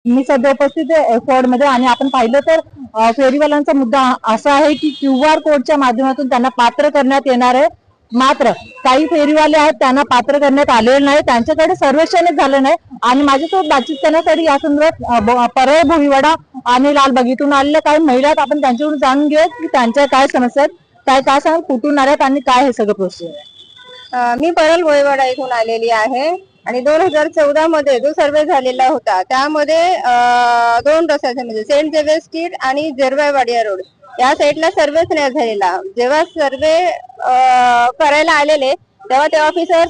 मी सध्या उपस्थित आहे एफवर्ड मध्ये आणि आपण पाहिलं तर फेरीवाल्यांचा मुद्दा असा आहे की QR कोडच्या माध्यमातून त्यांना पात्र करण्यात येणार आहे. मात्र काही फेरीवाले आहेत त्यांना पात्र करण्यात आलेले नाही, त्यांच्याकडे सर्वेक्षणच झालं नाही. आणि माझ्यासोबत बातचीत करण्यासाठी या संदर्भात परळ भोईवाडा आणि लालबागेतून आलेल्या काही महिला आहेत. आपण त्यांच्याकडून जाणून घेऊया की त्यांच्या काय समस्या आहेत, काय सांग कुठून आल्यात आणि काय हे सगळं प्रोसेस आहे. मी परळ भोईवाडा इथून आलेली आहे आणि 2014 मध्ये जो सर्वे झालेला होता त्यामध्ये दोन रस्त्याचे म्हणजे सेंट झेवियर स्ट्रीट आणि जेरबाईवाडिया रोड या साईडला सर्वेच नाही झालेला. जेव्हा सर्वे करायला आलेले तेव्हा ते ऑफिसर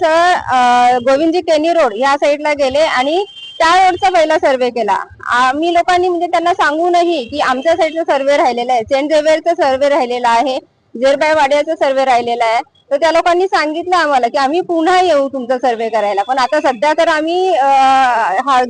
गोविंदजी केनी रोड या साईडला गेले आणि त्या रोडचा पहिला सर्वे केला. आम्ही लोकांनी म्हणजे त्यांना सांगूनही की आमच्या साईडचा सर्वे राहिलेला आहे, सेंट झेवियरचा सर्वे राहिलेला आहे, जेरबाईवाडियाचा सर्वे राहिलेला आहे. तर त्या लोकांनी सांगितलं आम्हाला की आम्ही पुन्हा येऊ तुमचा सर्वे करायला, पण आता सध्या तर आम्ही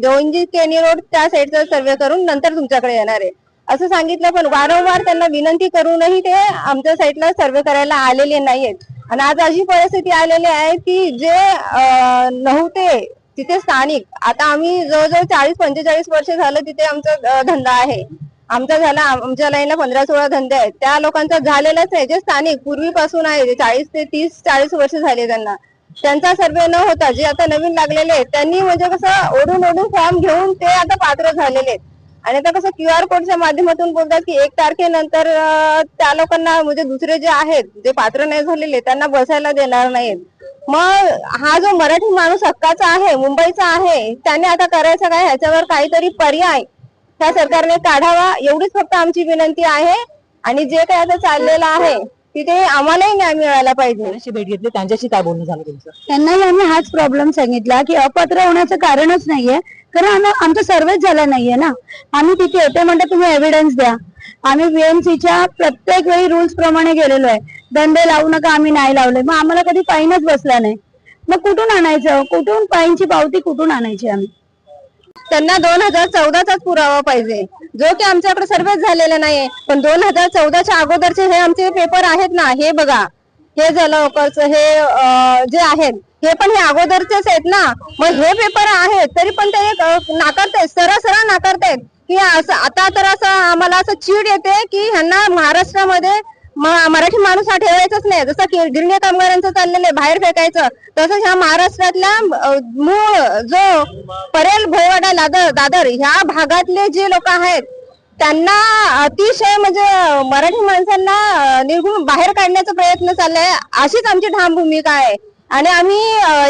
गोविंदजी केनी रोड त्या साईडचा सर्वे करून नंतर तुमच्याकडे येणार आहे असं सांगितलं. पण वारंवार त्यांना विनंती करूनही ते आमच्या साईडला सर्वे करायला आलेले नाहीयेत. आणि आज अशी परिस्थिती आलेली आहे की जे नव्हते तिथे स्थानिक, आता आम्ही जवळजवळ 40-45 वर्ष झालं तिथे आमचा धंदा आहे. आमच्या लाईनला 15-16 धंदे आहेत. त्या लोकांचा झालेलाच आहे. जे स्थानिक पूर्वीपासून आहे 40 ते 30-40 वर्ष झाले त्यांचा सर्वे न होता जे आता नवीन लागलेले आहेत त्यांनी म्हणजे कसं ओढून फॉर्म घेऊन ते आता पात्र झालेले आहेत. आणि आता कसं QR कोडच्या माध्यमातून बोलतात की 1 तारखेनंतर त्या लोकांना म्हणजे दुसरे जे आहेत जे पात्र नाही झालेले त्यांना बसायला देणार नाहीत. मग हा जो मराठी माणूस हक्काचा आहे, मुंबईचा आहे, त्याने आता करायचं काय, ह्याच्यावर काहीतरी पर्याय त्या सरकारने काढावा एवढीच फक्त आमची विनंती आहे. आणि जे काही आता चाललेलं आहे तिथे आम्हालाही न्याय मिळायला पाहिजे. भेट घेतली त्यांच्याशी काय बोलणं झालं तुमचं? त्यांनाही आम्ही हाच प्रॉब्लेम सांगितला की अपात्र होण्याचं कारणच नाहीये, कारण आमचा सर्वेच झाला नाहीये ना. आम्ही तिथे येते म्हणतो तुम्ही एव्हिडन्स द्या. आम्ही VMCच्या प्रत्येक वेळी रूल्स प्रमाणे गेलेलो आहे. धंदे लावू नका, आम्ही नाही लावले. मग आम्हाला कधी फाईनच बसला नाही. मग कुठून आणायचं, कुठून फाईनची पावती कुठून आणायची आम्ही? त्यांना 2014चाच पुरावा पाहिजे जो की आमच्याकडे सर्वेच झालेला नाहीये. पण 2014च्या अगोदरचे हे आमचे पेपर आहेत ना, हे बघा, हे जलवकरच हे जे आहेत हे पण हे अगोदरचेच आहेत ना. मग हे पेपर आहेत तरी पण ते नाकारतायत, सरळ नाकारतायत की असं. आता तर असं आम्हाला असं चीड येते की ह्यांना महाराष्ट्रामध्ये मराठी माणूस हा ठेवायचाच नाही. जसं की गिरणी कामगारांचं चाललेलं आहे बाहेर फेकायचं, तसंच ह्या महाराष्ट्रातल्या मूळ जो परेल भोईवाडा दादर ह्या भागातले जे लोक आहेत त्यांना अतिशय म्हणजे मराठी माणसांना निघून बाहेर काढण्याचा प्रयत्न चाललाय. अशीच आमची ठाम भूमिका आहे. आणि आम्ही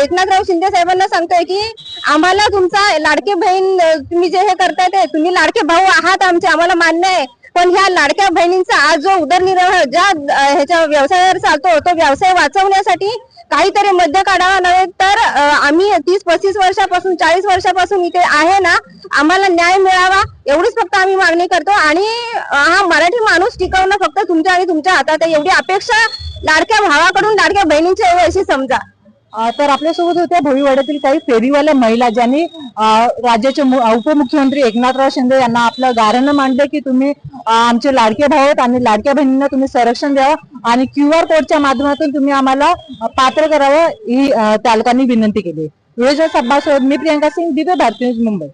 एकनाथराव शिंदे साहेबांना सांगतोय की आम्हाला तुमचा लाडके बहीण तुम्ही जे हे करताय ते तुम्ही लाडके भाऊ आहात आमचे, आम्हाला मान्य आहे. पण ह्या लाडक्या बहिणींचा आज जो उदरनिर्वाह ज्या ह्याच्या व्यवसायावर चालतो तो व्यवसाय वाचवण्यासाठी काहीतरी मध्य काढावा नव्हे तर आम्ही 30-35 वर्षापासून 40 वर्षापासून इथे आहे ना, आम्हाला न्याय मिळावा एवढीच फक्त आम्ही मागणी करतो. आणि हा मराठी माणूस टिकवणं फक्त तुमच्या आणि तुमच्या हातात आहे एवढी अपेक्षा लाडक्या भावाकडून लाडक्या बहिणींची आहे अशी समजा. तर आपल्यासोबत होत्या भोईवाड्यातील काही फेरीवाल्या महिला ज्यांनी राज्याचे उपमुख्यमंत्री एकनाथराव शिंदे यांना आपलं गाऱ्हाणं मांडलं की तुम्ही आमचे लाडके भाऊ आहेत आणि लाडक्या बहिणींना तुम्ही संरक्षण द्यावं आणि QR कोडच्या माध्यमातून तुम्ही आम्हाला पात्र करावं ही त्या लोकांनी विनंती केली. व्हिडिओ सब्बासोबत मी प्रियंका सिंग, दिव्य भारती न्यूज, मुंबई.